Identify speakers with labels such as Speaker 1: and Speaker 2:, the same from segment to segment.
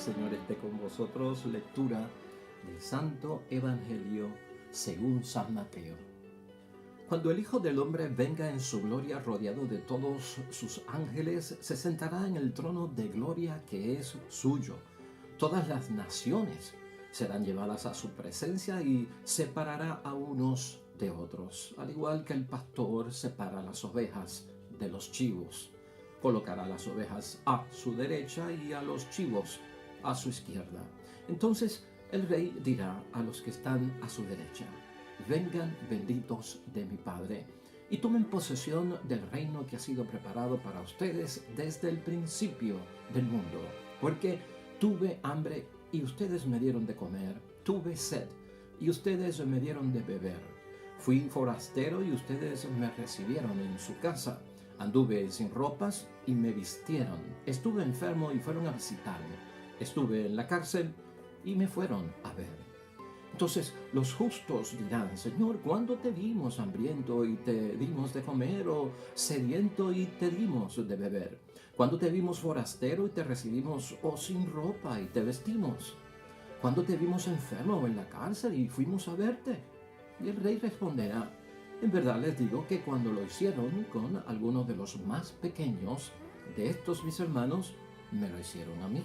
Speaker 1: Señor esté con vosotros. Lectura del Santo Evangelio según San Mateo. Cuando el Hijo del Hombre venga en su gloria rodeado de todos sus ángeles, se sentará en el trono de gloria que es suyo. Todas las naciones serán llevadas a su presencia y separará a unos de otros, al igual que el pastor separa las ovejas de los chivos. Colocará las ovejas a su derecha y a los chivos a su izquierda. Entonces el rey dirá a los que están a su derecha: vengan benditos de mi Padre, y tomen posesión del reino que ha sido preparado para ustedes desde el principio del mundo. Porque tuve hambre y ustedes me dieron de comer, tuve sed y ustedes me dieron de beber, fui forastero y ustedes me recibieron en su casa, anduve sin ropas y me vistieron, estuve enfermo y fueron a visitarme, estuve en la cárcel y me fueron a ver. Entonces los justos dirán: Señor, ¿cuándo te vimos hambriento y te dimos de comer, o sediento y te dimos de beber? ¿Cuándo te vimos forastero y te recibimos, o sin ropa y te vestimos? ¿Cuándo te vimos enfermo o en la cárcel y fuimos a verte? Y el rey responderá: en verdad les digo que cuando lo hicieron con algunos de los más pequeños de estos mis hermanos, me lo hicieron a mí.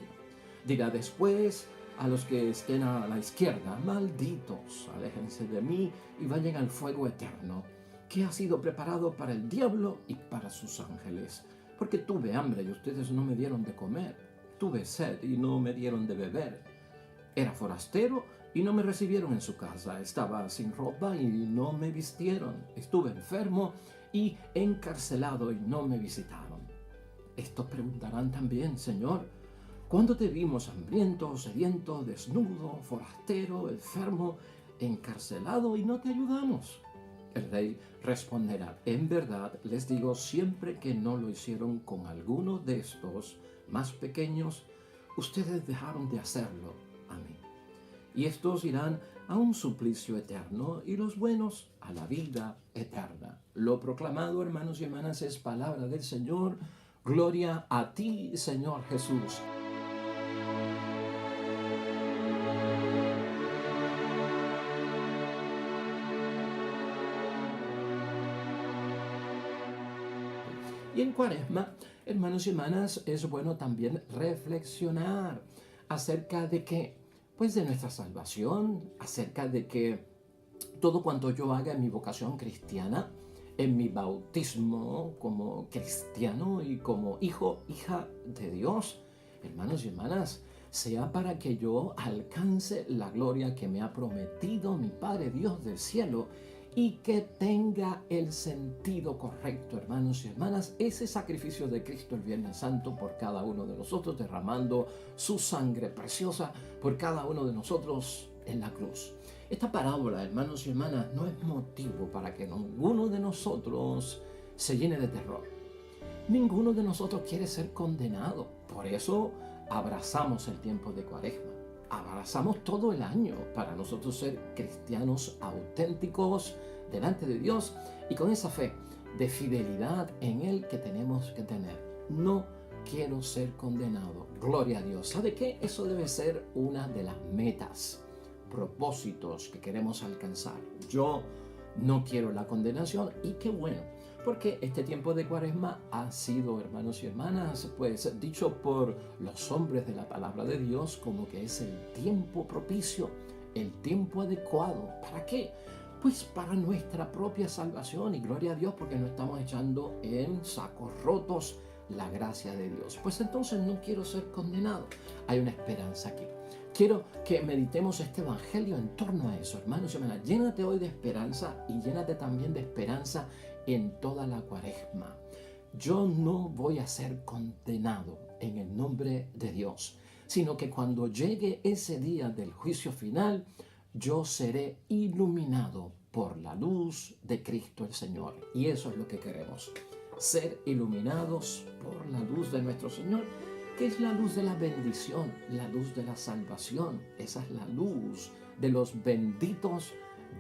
Speaker 1: Dirá después a los que estén a la izquierda: malditos, aléjense de mí y vayan al fuego eterno, que ha sido preparado para el diablo y para sus ángeles. Porque tuve hambre y ustedes no me dieron de comer, tuve sed y no me dieron de beber, era forastero y no me recibieron en su casa, estaba sin ropa y no me vistieron, estuve enfermo y encarcelado y no me visitaron. Estos preguntarán también: Señor, ¿cuándo te vimos hambriento, sediento, desnudo, forastero, enfermo, encarcelado y no te ayudamos? El rey responderá: en verdad les digo, siempre que no lo hicieron con alguno de estos más pequeños, ustedes dejaron de hacerlo a mí. Y estos irán a un suplicio eterno y los buenos a la vida eterna. Lo proclamado, hermanos y hermanas, es palabra del Señor. Gloria a ti, Señor Jesús. Y en Cuaresma, hermanos y hermanas, es bueno también reflexionar acerca de qué, pues de nuestra salvación, acerca de que todo cuanto yo haga en mi vocación cristiana, en mi bautismo como cristiano y como hijo, hija de Dios, hermanos y hermanas, sea para que yo alcance la gloria que me ha prometido mi Padre Dios del cielo, y que tenga el sentido correcto, hermanos y hermanas, ese sacrificio de Cristo el Viernes Santo por cada uno de nosotros, derramando su sangre preciosa por cada uno de nosotros en la cruz. Esta parábola, hermanos y hermanas, no es motivo para que ninguno de nosotros se llene de terror. Ninguno de nosotros quiere ser condenado. Por eso abrazamos el tiempo de Cuaresma. Abrazamos todo el año para nosotros ser cristianos auténticos delante de Dios y con esa fe de fidelidad en Él que tenemos que tener. No quiero ser condenado. Gloria a Dios. ¿Sabe qué? Eso debe ser una de las metas, propósitos que queremos alcanzar. Yo no quiero la condenación, y qué bueno, porque este tiempo de Cuaresma ha sido, hermanos y hermanas, pues dicho por los hombres de la palabra de Dios como que es el tiempo propicio, el tiempo adecuado. ¿Para qué? Pues para nuestra propia salvación, y gloria a Dios porque no estamos echando en sacos rotos la gracia de Dios. Pues entonces no quiero ser condenado. Hay una esperanza aquí. Quiero que meditemos este evangelio en torno a eso, hermanos y hermanas. Llénate hoy de esperanza y llénate también de esperanza en toda la Cuaresma. Yo no voy a ser condenado en el nombre de Dios, sino que cuando llegue ese día del juicio final, yo seré iluminado por la luz de Cristo el Señor. Y eso es lo que queremos, ser iluminados por la luz de nuestro Señor, que es la luz de la bendición, la luz de la salvación. Esa es la luz de los benditos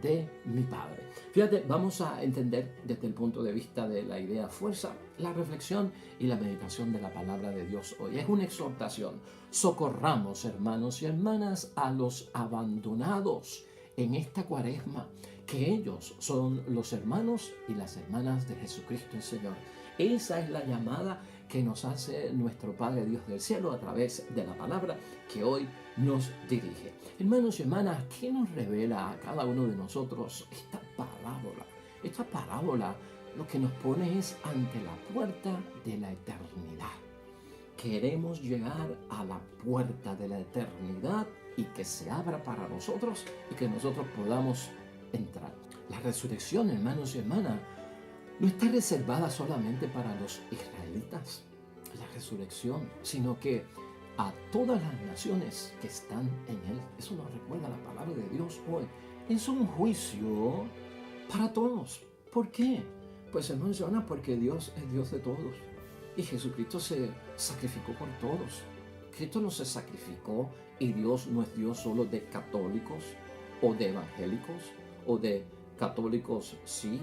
Speaker 1: de mi Padre. Fíjate, vamos a entender desde el punto de vista de la idea fuerza, la reflexión y la meditación de la palabra de Dios hoy. Es una exhortación. Socorramos, hermanos y hermanas, a los abandonados en esta cuaresma, que ellos son los hermanos y las hermanas de Jesucristo el Señor. Esa es la llamada que nos hace nuestro Padre Dios del cielo a través de la palabra que hoy nos dirige. Hermanos y hermanas, ¿qué nos revela a cada uno de nosotros esta parábola? Esta parábola lo que nos pone es ante la puerta de la eternidad. Queremos llegar a la puerta de la eternidad y que se abra para nosotros y que nosotros podamos entrar. La resurrección, hermanos y hermanas, no está reservada solamente para los israelitas, la resurrección, sino que a todas las naciones que están en él. Eso nos recuerda la palabra de Dios hoy. Es un juicio para todos. ¿Por qué? Pues hermanos y hermanas, porque Dios es Dios de todos. Y Jesucristo se sacrificó por todos. Cristo no se sacrificó y Dios no es Dios solo de católicos o de evangélicos o de católicos sí,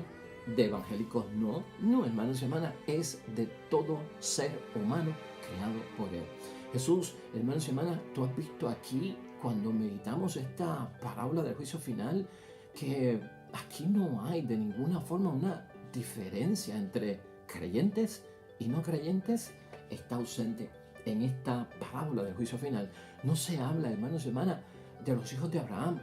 Speaker 1: de evangélicos no. No, hermanos y hermanas, es de todo ser humano creado por Él. Jesús, hermanos y hermanas, tú has visto aquí cuando meditamos esta parábola del juicio final que aquí no hay de ninguna forma una diferencia entre creyentes y no creyentes. Está ausente en esta parábola del juicio final. No se habla, hermanos y hermanas, de los hijos de Abraham,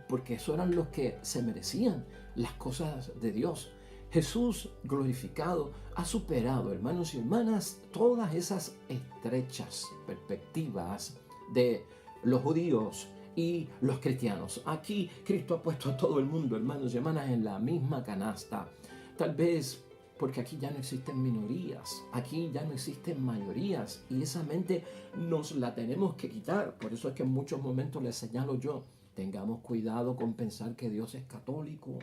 Speaker 1: porque esos eran los que se merecían las cosas de Dios. Jesús glorificado ha superado, hermanos y hermanas, todas esas estrechas perspectivas de los judíos y los cristianos. Aquí Cristo ha puesto a todo el mundo, hermanos y hermanas, en la misma canasta. Tal vez porque aquí ya no existen minorías, aquí ya no existen mayorías, y esa mente nos la tenemos que quitar. Por eso es que en muchos momentos les señalo yo, tengamos cuidado con pensar que Dios es católico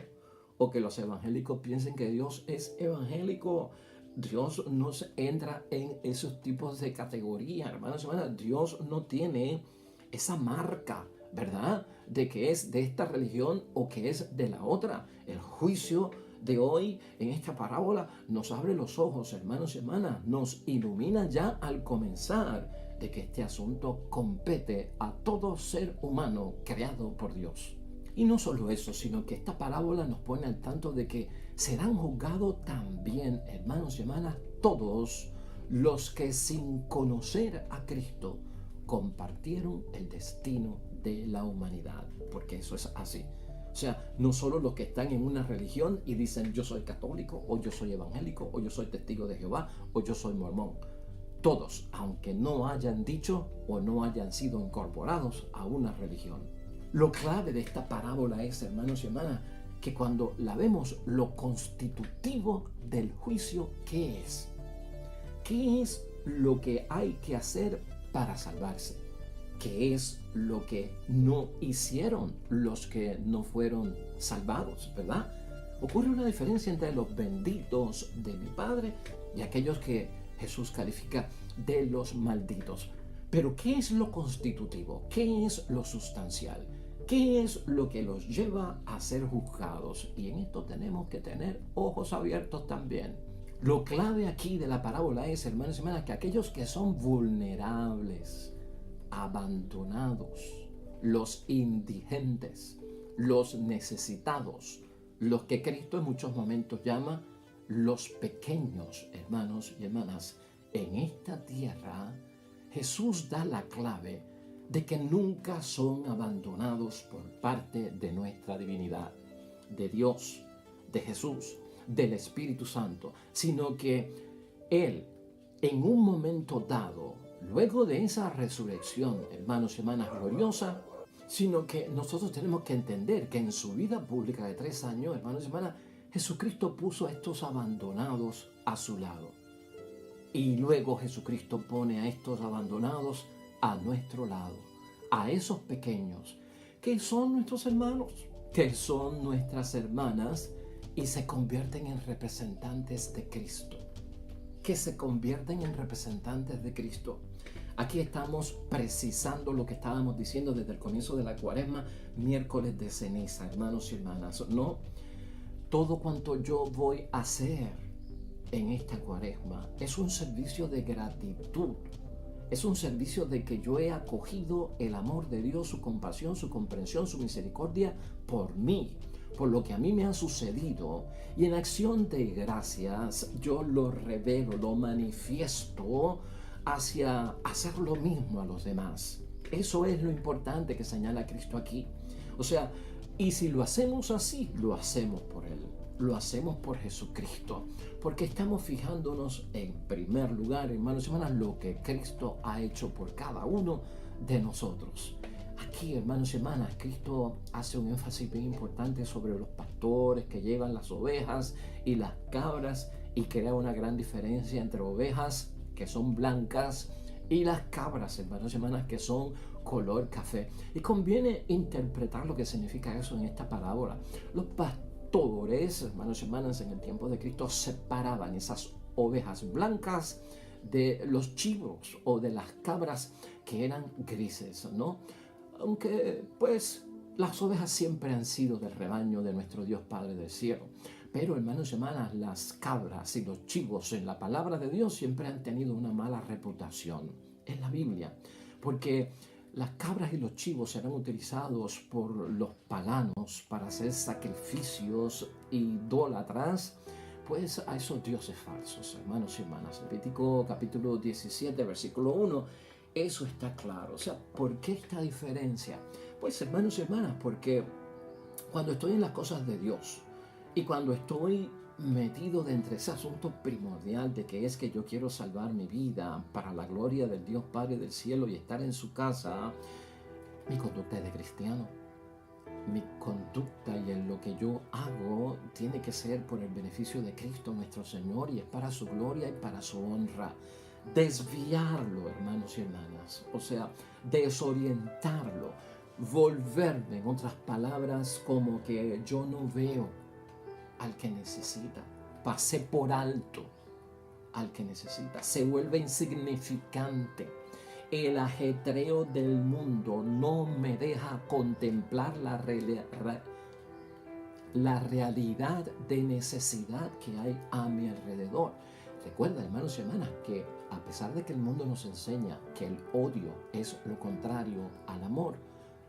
Speaker 1: o que los evangélicos piensen que Dios es evangélico. Dios no entra en esos tipos de categorías, hermanos y hermanas. Dios no tiene esa marca, ¿verdad?, de que es de esta religión o que es de la otra. El juicio de hoy en esta parábola nos abre los ojos, hermanos y hermanas, nos ilumina ya al comenzar de que este asunto compete a todo ser humano creado por Dios. Y no solo eso, sino que esta parábola nos pone al tanto de que serán juzgados también, hermanos y hermanas, todos los que sin conocer a Cristo compartieron el destino de la humanidad, porque eso es así. O sea, no solo los que están en una religión y dicen yo soy católico, o yo soy evangélico, o yo soy testigo de Jehová, o yo soy mormón. Todos, aunque no hayan dicho o no hayan sido incorporados a una religión. Lo clave de esta parábola es, hermanos y hermanas, que cuando la vemos, lo constitutivo del juicio, ¿qué es? ¿Qué es lo que hay que hacer para salvarse? ¿Qué es lo que no hicieron los que no fueron salvados, verdad? Ocurre una diferencia entre los benditos de mi Padre y aquellos que Jesús califica de los malditos. Pero ¿qué es lo constitutivo? ¿Qué es lo sustancial? ¿Qué es lo que los lleva a ser juzgados? Y en esto tenemos que tener ojos abiertos también. Lo clave aquí de la parábola es, hermanos y hermanas, que aquellos que son vulnerables, abandonados, los indigentes, los necesitados, los que Cristo en muchos momentos llama los pequeños, hermanos y hermanas, en esta tierra, Jesús da la clave de que nunca son abandonados por parte de nuestra divinidad, de Dios, de Jesús, del Espíritu Santo, sino que Él, en un momento dado, luego de esa resurrección, hermanos y hermanas, gloriosa, sino que nosotros tenemos que entender que en su vida pública de 3 años, hermanos y hermanas, Jesucristo puso a estos abandonados a su lado. Y luego Jesucristo pone a estos abandonados a nuestro lado, a esos pequeños, que son nuestros hermanos, que son nuestras hermanas, y se convierten en representantes de Cristo. Que se convierten en representantes de Cristo. Aquí estamos precisando lo que estábamos diciendo desde el comienzo de la Cuaresma, miércoles de ceniza, hermanos y hermanas. No, todo cuanto yo voy a hacer en esta Cuaresma es un servicio de gratitud. Es un servicio de que yo he acogido el amor de Dios, su compasión, su comprensión, su misericordia por mí, por lo que a mí me ha sucedido. Y en acción de gracias yo lo revelo, lo manifiesto hacia hacer lo mismo a los demás. Eso es lo importante que señala Cristo aquí. O sea, y si lo hacemos así, lo hacemos por Él. Lo hacemos por Jesucristo, porque estamos fijándonos en primer lugar, hermanos y hermanas, lo que Cristo ha hecho por cada uno de nosotros. Aquí, hermanos y hermanas, Cristo hace un énfasis bien importante sobre los pastores que llevan las ovejas y las cabras y crea una gran diferencia entre ovejas que son blancas y las cabras, hermanos y hermanas, que son color café. Y conviene interpretar lo que significa eso en esta parábola. Los pastores, hermanos y hermanas, en el tiempo de Cristo separaban esas ovejas blancas de los chivos o de las cabras que eran grises, ¿no? Aunque pues las ovejas siempre han sido del rebaño de nuestro Dios Padre del cielo. Pero, hermanos y hermanas, las cabras y los chivos en la palabra de Dios siempre han tenido una mala reputación en la Biblia, porque las cabras y los chivos eran utilizados por los paganos para hacer sacrificios idólatras, pues a esos dioses falsos, hermanos y hermanas. Levítico capítulo 17, versículo 1, eso está claro. O sea, ¿por qué esta diferencia? Pues, hermanos y hermanas, porque cuando estoy en las cosas de Dios y cuando estoy metido dentro de ese asunto primordial de que es que yo quiero salvar mi vida para la gloria del Dios Padre del cielo y estar en su casa, mi conducta es de cristiano. Mi conducta y en lo que yo hago tiene que ser por el beneficio de Cristo nuestro Señor y es para su gloria y para su honra. Desviarlo, hermanos y hermanas, o sea, desorientarlo, volverme, en otras palabras, como que yo no veo al que necesita, pasé por alto al que necesita, se vuelve insignificante. El ajetreo del mundo no me deja contemplar la realidad de necesidad que hay a mi alrededor. Recuerda, hermanos y hermanas, que a pesar de que el mundo nos enseña que el odio es lo contrario al amor,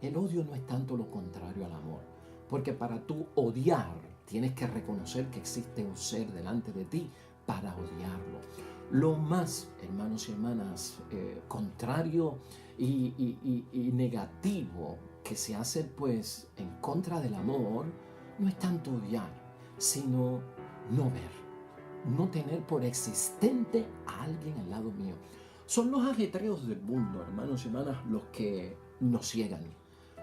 Speaker 1: el odio no es tanto lo contrario al amor, porque para tú odiar tienes que reconocer que existe un ser delante de ti para odiarlo. Lo más, hermanos y hermanas, contrario y negativo que se hace pues en contra del amor no es tanto odiar, sino no ver, no tener por existente a alguien al lado mío. Son los ajetreos del mundo, hermanos y hermanas, los que nos ciegan,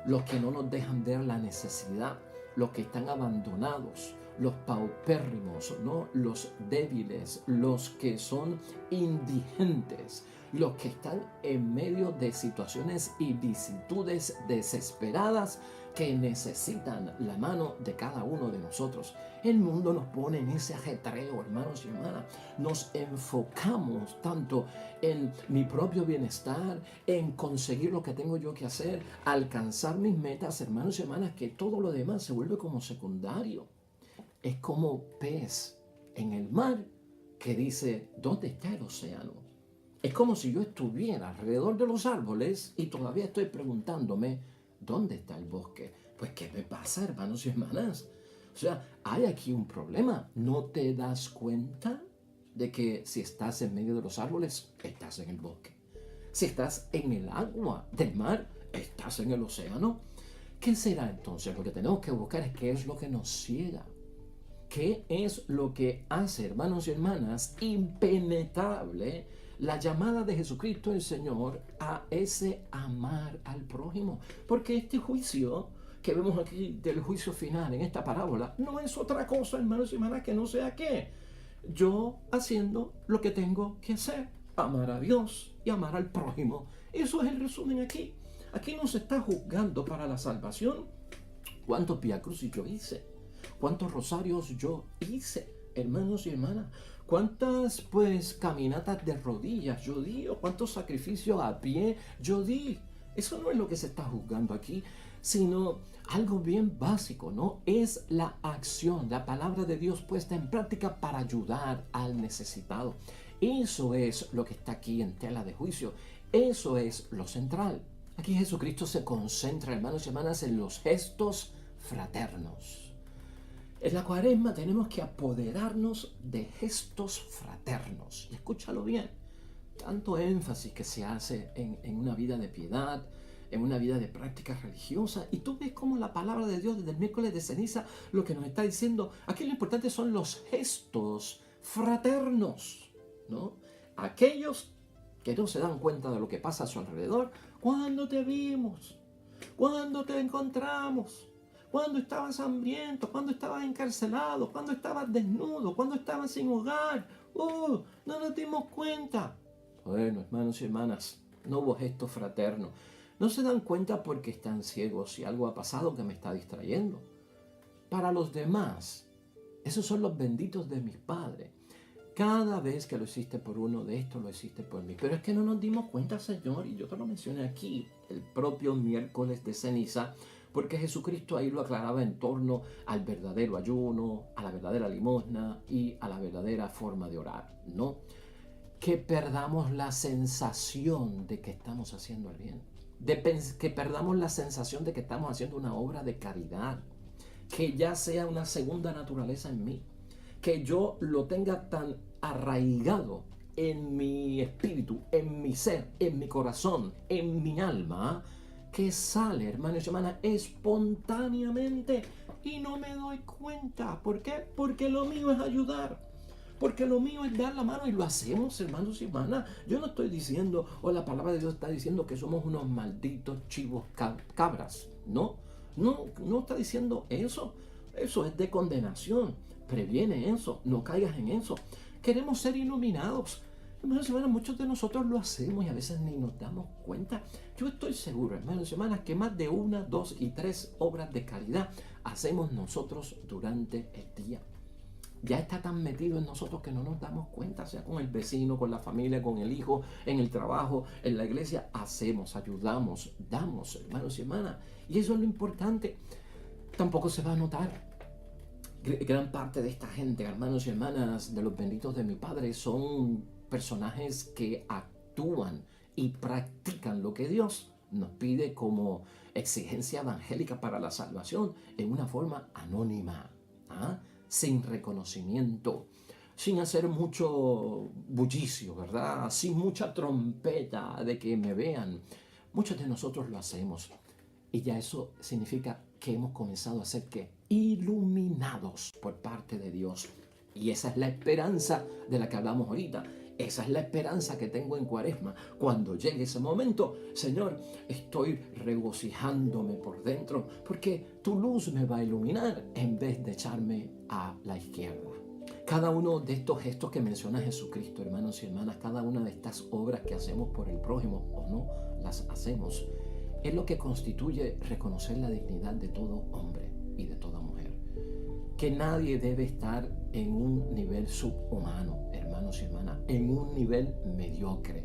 Speaker 1: los que no nos dejan ver la necesidad, los que están abandonados, los paupérrimos, ¿no? Los débiles, los que son indigentes, los que están en medio de situaciones y vicisitudes desesperadas que necesitan la mano de cada uno de nosotros. El mundo nos pone en ese ajetreo, hermanos y hermanas. Nos enfocamos tanto en mi propio bienestar, en conseguir lo que tengo yo que hacer, alcanzar mis metas, hermanos y hermanas, que todo lo demás se vuelve como secundario. Es como pez en el mar que dice, ¿dónde está el océano? Es como si yo estuviera alrededor de los árboles y todavía estoy preguntándome, ¿dónde está el bosque? Pues, ¿qué me pasa, hermanos y hermanas? O sea, hay aquí un problema. ¿No te das cuenta de que si estás en medio de los árboles, estás en el bosque? Si estás en el agua del mar, estás en el océano. ¿Qué será entonces? Lo que tenemos que buscar es qué es lo que nos ciega. ¿Qué es lo que hace, hermanos y hermanas, impenetrable la llamada de Jesucristo el Señor a ese amar al prójimo? Porque este juicio que vemos aquí del juicio final en esta parábola no es otra cosa, hermanos y hermanas, que no sea que yo haciendo lo que tengo que hacer, amar a Dios y amar al prójimo. Eso es el resumen aquí. Aquí no se está juzgando para la salvación cuántos viacrucis yo hice, cuántos rosarios yo hice, hermanos y hermanas, ¿Cuántas caminatas de rodillas yo di? ¿O cuántos sacrificios a pie yo di? Eso no es lo que se está juzgando aquí, sino algo bien básico, ¿no? Es la acción, la palabra de Dios puesta en práctica para ayudar al necesitado. Eso es lo que está aquí en tela de juicio. Eso es lo central. Aquí Jesucristo se concentra, hermanos y hermanas, en los gestos fraternos. En la Cuaresma tenemos que apoderarnos de gestos fraternos. Y escúchalo bien, tanto énfasis que se hace en una vida de piedad, en una vida de práctica religiosa. Y tú ves cómo la palabra de Dios desde el miércoles de ceniza lo que nos está diciendo, aquí lo importante son los gestos fraternos, ¿no? Aquellos que no se dan cuenta de lo que pasa a su alrededor. ¿Cuándo te vimos? ¿Cuándo te encontramos? Cuando estabas hambriento, cuando estabas encarcelado, cuando estabas desnudo, cuando estabas sin hogar. No nos dimos cuenta. Bueno, hermanos y hermanas, no hubo gesto fraterno. No se dan cuenta porque están ciegos si algo ha pasado que me está distrayendo. Para los demás, esos son los benditos de mis padres. Cada vez que lo hiciste por uno de estos, lo hiciste por mí. Pero es que no nos dimos cuenta, Señor, y yo te lo mencioné aquí, el propio miércoles de ceniza, porque Jesucristo ahí lo aclaraba en torno al verdadero ayuno, a la verdadera limosna y a la verdadera forma de orar, ¿no? Que perdamos la sensación de que estamos haciendo el bien, que perdamos la sensación de que estamos haciendo una obra de caridad, que ya sea una segunda naturaleza en mí, que yo lo tenga tan arraigado en mi espíritu, en mi ser, en mi corazón, en mi alma, que sale, hermanos y hermanas, espontáneamente y no me doy cuenta. ¿Por qué? Porque lo mío es ayudar. Porque lo mío es dar la mano y lo hacemos, hermanos y hermanas. Yo no estoy diciendo, o la palabra de Dios está diciendo que somos unos malditos chivos cabras. No está diciendo eso. Eso es de condenación. Previene eso, no caigas en eso. Queremos ser iluminados. Hermanos y hermanas, muchos de nosotros lo hacemos y a veces ni nos damos cuenta. Yo estoy seguro, hermanos y hermanas, que más de 1, 2 y 3 obras de caridad hacemos nosotros durante el día. Ya está tan metido en nosotros que no nos damos cuenta, sea con el vecino, con la familia, con el hijo, en el trabajo, en la iglesia. Hacemos, ayudamos, damos, hermanos y hermanas. Y eso es lo importante. Tampoco se va a notar. Gran parte de esta gente, hermanos y hermanas, de los benditos de mi Padre, son personajes que actúan y practican lo que Dios nos pide como exigencia evangélica para la salvación en una forma anónima, sin reconocimiento, sin hacer mucho bullicio, ¿verdad? Sin mucha trompeta de que me vean. Muchos de nosotros lo hacemos y ya eso significa que hemos comenzado a ser iluminados por parte de Dios. Y esa es la esperanza de la que hablamos ahorita. Esa es la esperanza que tengo en Cuaresma. Cuando llegue ese momento, Señor, estoy regocijándome por dentro porque tu luz me va a iluminar en vez de echarme a la izquierda. Cada uno de estos gestos que menciona Jesucristo, hermanos y hermanas, cada una de estas obras que hacemos por el prójimo o no las hacemos, es lo que constituye reconocer la dignidad de todo hombre y de toda mujer. Que nadie debe estar en un nivel subhumano, hermanos y hermanas, en un nivel mediocre,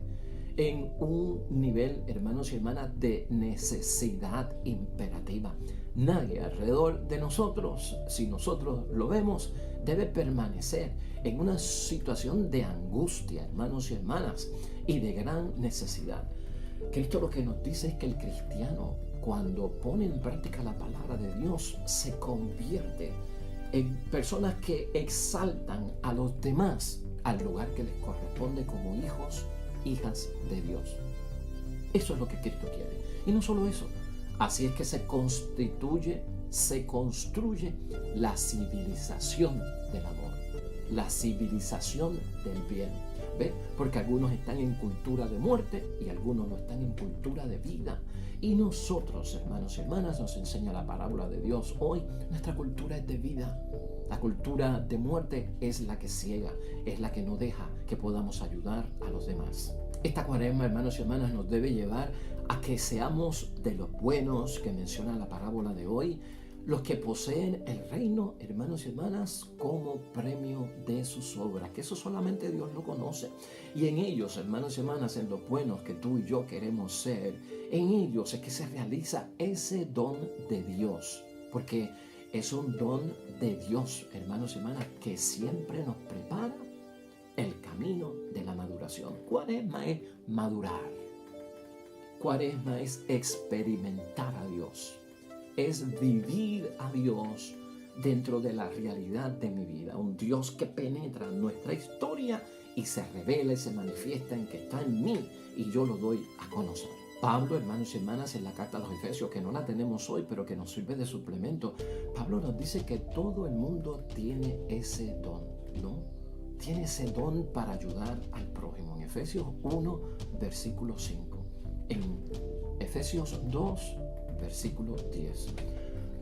Speaker 1: en un nivel, hermanos y hermanas, de necesidad imperativa. Nadie alrededor de nosotros, si nosotros lo vemos, debe permanecer en una situación de angustia, hermanos y hermanas, y de gran necesidad. Cristo lo que nos dice es que el cristiano, cuando pone en práctica la palabra de Dios, se convierte en personas que exaltan a los demás al lugar que les corresponde como hijos, hijas de Dios. Eso es lo que Cristo quiere. Y no solo eso, así es que se construye la civilización del amor, la civilización del bien. ¿Ve? Porque algunos están en cultura de muerte y algunos no están en cultura de vida. Y nosotros, hermanos y hermanas, nos enseña la parábola de Dios hoy. Nuestra cultura es de vida. La cultura de muerte es la que ciega, es la que no deja que podamos ayudar a los demás. Esta Cuaresma, hermanos y hermanas, nos debe llevar a que seamos de los buenos que menciona la parábola de hoy, los que poseen el reino, hermanos y hermanas, como premio de sus obras, que eso solamente Dios lo conoce. Y en ellos, hermanos y hermanas, en los buenos que tú y yo queremos ser, en ellos es que se realiza ese don de Dios, porque es un don de Dios, hermanos y hermanas, que siempre nos prepara el camino de la maduración. Cuaresma es madurar. Cuaresma es experimentar a Dios. Es vivir a Dios dentro de la realidad de mi vida. Un Dios que penetra en nuestra historia y se revela y se manifiesta en que está en mí y yo lo doy a conocer. Pablo, hermanos y hermanas, en la carta a los Efesios, que no la tenemos hoy, pero que nos sirve de suplemento, Pablo nos dice que todo el mundo tiene ese don, ¿no? Tiene ese don para ayudar al prójimo. En Efesios 1, versículo 5. En Efesios 2, versículo 10.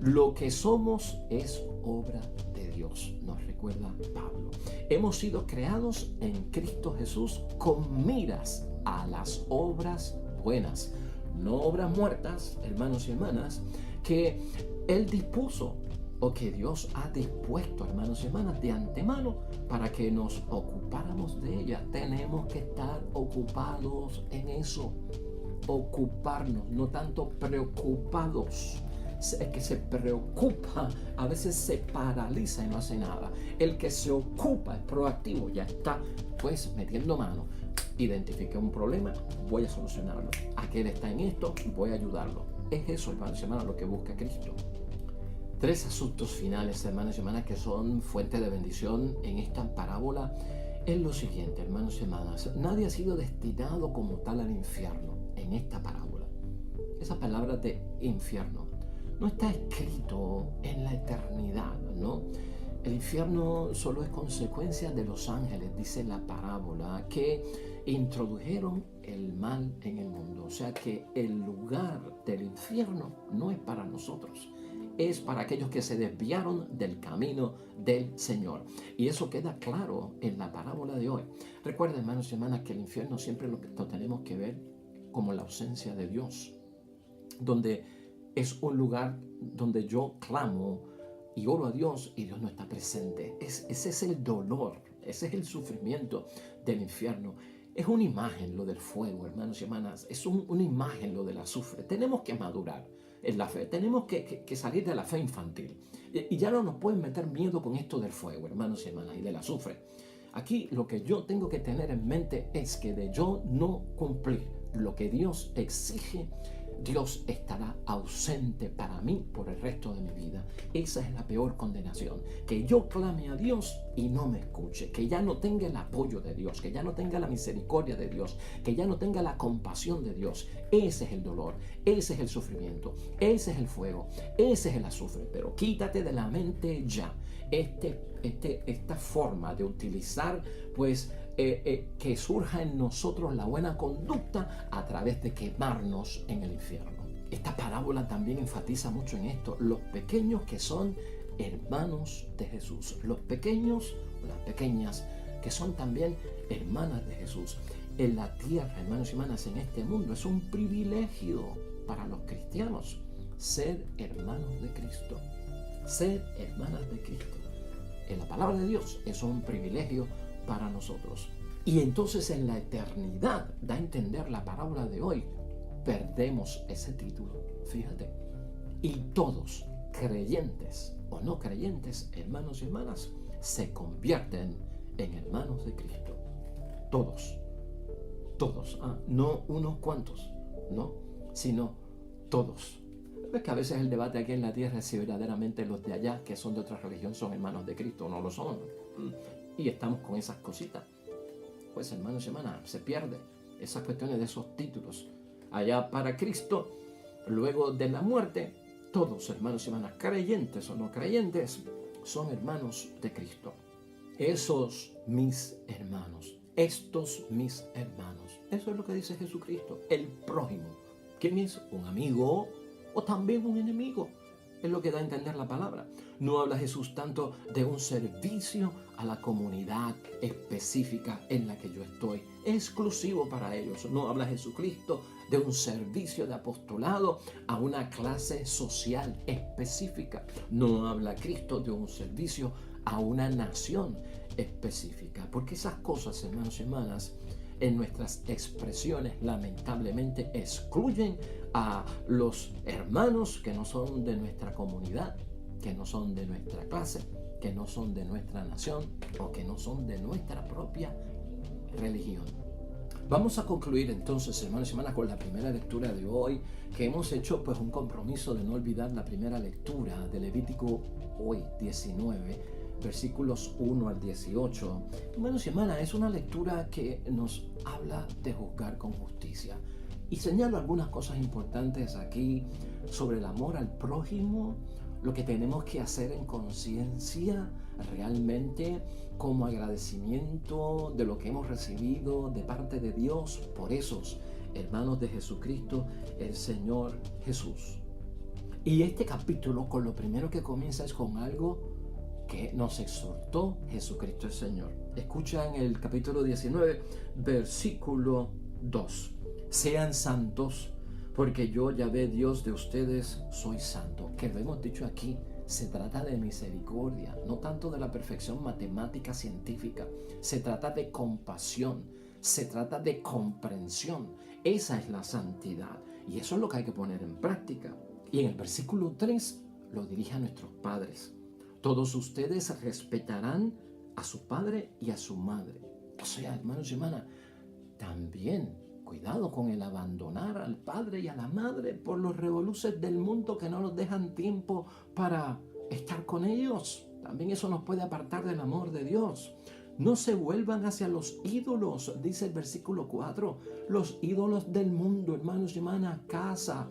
Speaker 1: Lo que somos es obra de Dios, nos recuerda Pablo. Hemos sido creados en Cristo Jesús con miras a las obras buenas, no obras muertas, hermanos y hermanas, que Él dispuso o que Dios ha dispuesto, hermanos y hermanas, de antemano para que nos ocupáramos de ellas. Tenemos que estar ocupados en eso. Ocuparnos, no tanto preocupados. El que se preocupa a veces se paraliza y no hace nada. El que se ocupa es proactivo, ya está pues metiendo mano. Identifiqué un problema, voy a solucionarlo. Aquel está en esto, voy a ayudarlo. Es eso, hermanos y hermanas, lo que busca Cristo. 3 asuntos finales, hermanos y hermanas, que son fuente de bendición en esta parábola. Es lo siguiente, hermanos y hermanas. Nadie ha sido destinado como tal al infierno en esta parábola. Esa palabra de infierno no está escrito en la eternidad, ¿no? El infierno solo es consecuencia de los ángeles, dice la parábola, que introdujeron el mal en el mundo. O sea que el lugar del infierno no es para nosotros, es para aquellos que se desviaron del camino del Señor. Y eso queda claro en la parábola de hoy. Recuerden, hermanos y hermanas, que el infierno siempre lo tenemos que ver como la ausencia de Dios, donde es un lugar donde yo clamo y oro a Dios y Dios no está presente. Ese es el dolor, ese es el sufrimiento del infierno. Es una imagen lo del fuego, hermanos y hermanas, es una imagen lo del azufre. Tenemos que madurar en la fe, tenemos que salir de la fe infantil. Y ya no nos pueden meter miedo con esto del fuego, hermanos y hermanas, y del azufre. Aquí lo que yo tengo que tener en mente es que de yo no cumplir lo que Dios exige, Dios estará ausente para mí por el resto de mi vida. Esa es la peor condenación. Que yo clame a Dios y no me escuche. Que ya no tenga el apoyo de Dios. Que ya no tenga la misericordia de Dios. Que ya no tenga la compasión de Dios. Ese es el dolor. Ese es el sufrimiento. Ese es el fuego. Ese es el azufre. Pero quítate de la mente ya esta forma de utilizar pues que surja en nosotros la buena conducta a través de quemarnos en el infierno. Esta parábola también enfatiza mucho en esto, los pequeños que son hermanos de Jesús, los pequeños, las pequeñas que son también hermanas de Jesús. En la tierra, hermanos y hermanas, en este mundo es un privilegio para los cristianos ser hermanos de Cristo, ser hermanas de Cristo. En la palabra de Dios es un privilegio para nosotros. Y entonces en la eternidad, da a entender la parábola de hoy, perdemos ese título, fíjate. Y todos, creyentes o no creyentes, hermanos y hermanas, se convierten en hermanos de Cristo. Todos, no unos cuantos, no, sino todos. Es que a veces el debate aquí en la tierra es si verdaderamente los de allá, que son de otra religión, son hermanos de Cristo o no lo son. Y estamos con esas cositas. Pues hermanos y hermanas, se pierde esas cuestiones de esos títulos. Allá para Cristo, luego de la muerte, todos hermanos y hermanas, creyentes o no creyentes, son hermanos de Cristo. Esos mis hermanos, estos mis hermanos. Eso es lo que dice Jesucristo, el prójimo. ¿Quién es? Un amigo o también un enemigo. Es lo que da a entender la palabra. No habla Jesús tanto de un servicio a la comunidad específica en la que yo estoy, exclusivo para ellos. No habla Jesucristo de un servicio de apostolado a una clase social específica. No habla Cristo de un servicio a una nación específica, porque esas cosas, hermanos y hermanas, en nuestras expresiones lamentablemente excluyen a los hermanos que no son de nuestra comunidad, que no son de nuestra clase, que no son de nuestra nación o que no son de nuestra propia religión. Vamos a concluir entonces, hermanos y hermanas, con la primera lectura de hoy, que hemos hecho pues un compromiso de no olvidar la primera lectura de Levítico hoy 19, versículos 1 al 18. Hermanos y hermanas, es una lectura que nos habla de juzgar con justicia. Y señalo algunas cosas importantes aquí sobre el amor al prójimo, lo que tenemos que hacer en conciencia realmente como agradecimiento de lo que hemos recibido de parte de Dios por esos hermanos de Jesucristo, el Señor Jesús. Y este capítulo, con lo primero que comienza, es con algo que nos exhortó Jesucristo el Señor. Escucha en el capítulo 19, versículo 2. Sean santos, porque yo, Yahvé, Dios de ustedes, soy santo. Que lo hemos dicho aquí, se trata de misericordia, no tanto de la perfección matemática científica. Se trata de compasión, se trata de comprensión. Esa es la santidad y eso es lo que hay que poner en práctica. Y en el versículo 3 lo dirige a nuestros padres. Todos ustedes respetarán a su padre y a su madre. O sea, hermanos y hermanas, también cuidado con el abandonar al padre y a la madre por los revoluces del mundo que no nos dejan tiempo para estar con ellos. También eso nos puede apartar del amor de Dios. No se vuelvan hacia los ídolos, dice el versículo 4. Los ídolos del mundo, hermanos y hermanas, casa,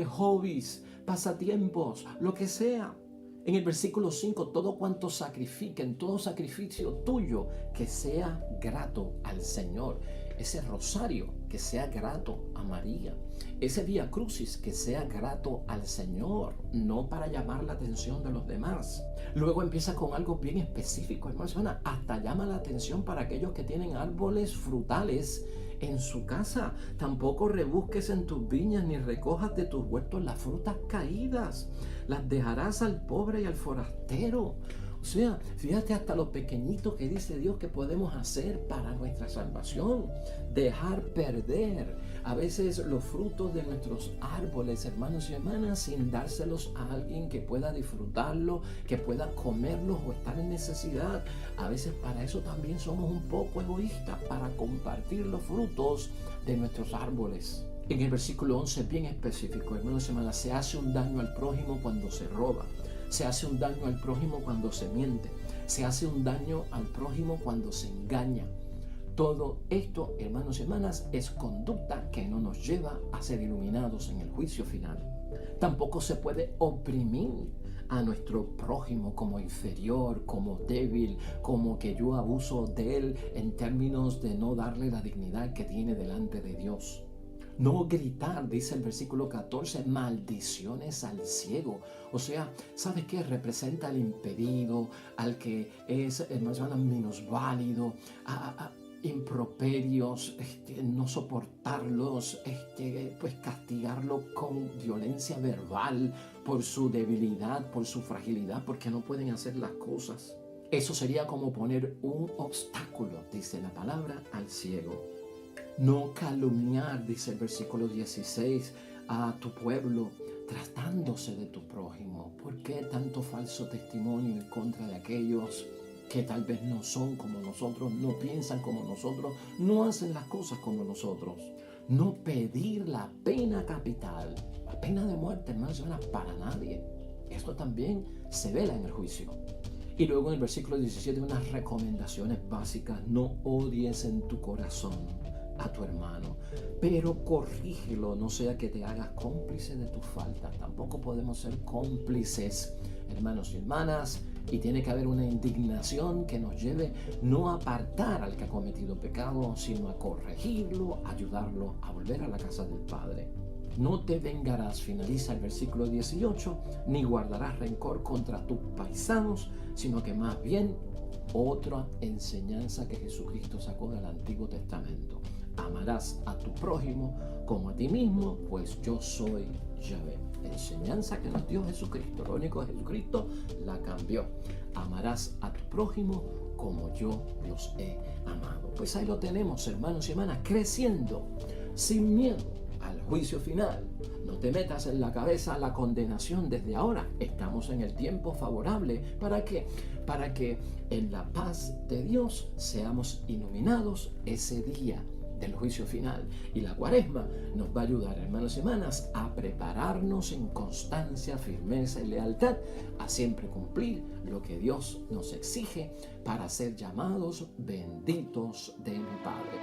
Speaker 1: hobbies, pasatiempos, lo que sea. En el versículo 5, todo cuanto sacrifiquen, todo sacrificio tuyo, que sea grato al Señor. Ese rosario, que sea grato a María. Ese Vía Crucis, que sea grato al Señor, no para llamar la atención de los demás. Luego empieza con algo bien específico, hermanos, hasta llama la atención para aquellos que tienen árboles frutales en su casa. Tampoco rebusques en tus viñas ni recojas de tus huertos las frutas caídas. Las dejarás al pobre y al forastero. O sea, fíjate hasta lo pequeñito que dice Dios que podemos hacer para nuestra salvación. Dejar perder a veces los frutos de nuestros árboles, hermanos y hermanas, sin dárselos a alguien que pueda disfrutarlo, que pueda comerlos o estar en necesidad. A veces para eso también somos un poco egoístas, para compartir los frutos de nuestros árboles. En el versículo 11, bien específico, hermanos y hermanas, se hace un daño al prójimo cuando se roba. Se hace un daño al prójimo cuando se miente. Se hace un daño al prójimo cuando se engaña. Todo esto, hermanos y hermanas, es conducta que no nos lleva a ser iluminados en el juicio final. Tampoco se puede oprimir a nuestro prójimo como inferior, como débil, como que yo abuso de él en términos de no darle la dignidad que tiene delante de Dios. No gritar, dice el versículo 14, maldiciones al ciego. O sea, ¿sabes qué? Representa al impedido, al que es, hermanos, minusválido, improperios, no soportarlos, pues castigarlo con violencia verbal por su debilidad, por su fragilidad, porque no pueden hacer las cosas. Eso sería como poner un obstáculo, dice la palabra, al ciego. No calumniar, dice el versículo 16, a tu pueblo tratándose de tu prójimo. ¿Por qué tanto falso testimonio en contra de aquellos que tal vez no son como nosotros, no piensan como nosotros, no hacen las cosas como nosotros? No pedir la pena capital, la pena de muerte, hermanos, no es para nadie. Esto también se vela en el juicio. Y luego en el versículo 17 unas recomendaciones básicas. No odies en tu corazón a tu hermano, pero corrígelo, no sea que te hagas cómplice de tus faltas. Tampoco podemos ser cómplices, hermanos y hermanas, y tiene que haber una indignación que nos lleve no a apartar al que ha cometido pecado, sino a corregirlo, ayudarlo a volver a la casa del Padre. No te vengarás, finaliza el versículo 18, ni guardarás rencor contra tus paisanos, sino que más bien otra enseñanza que Jesucristo sacó del Antiguo Testamento. amarás a tu prójimo como a ti mismo, pues yo soy Yahvé. Enseñanza que nos dio Jesucristo. Lo único que Jesucristo la cambió. Amarás a tu prójimo como yo los he amado. Pues ahí lo tenemos, hermanos y hermanas, creciendo sin miedo al juicio final. No te metas en la cabeza la condenación desde ahora. Estamos en el tiempo favorable. ¿Para qué? Para que en la paz de Dios seamos iluminados ese día del juicio final. Y la Cuaresma nos va a ayudar, hermanos y hermanas, a prepararnos en constancia, firmeza y lealtad, a siempre cumplir lo que Dios nos exige para ser llamados benditos de mi Padre.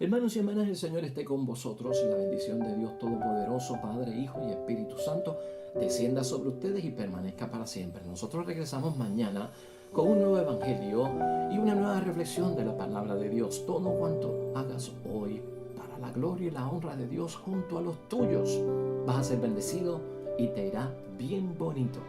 Speaker 1: Hermanos y hermanas, el Señor esté con vosotros. La bendición de Dios Todopoderoso, Padre, Hijo y Espíritu Santo, descienda sobre ustedes y permanezca para siempre. Nosotros regresamos mañana con un nuevo evangelio y una nueva reflexión de la palabra de Dios. Todo cuanto hagas hoy para la gloria y la honra de Dios junto a los tuyos, vas a ser bendecido y te irá bien bonito.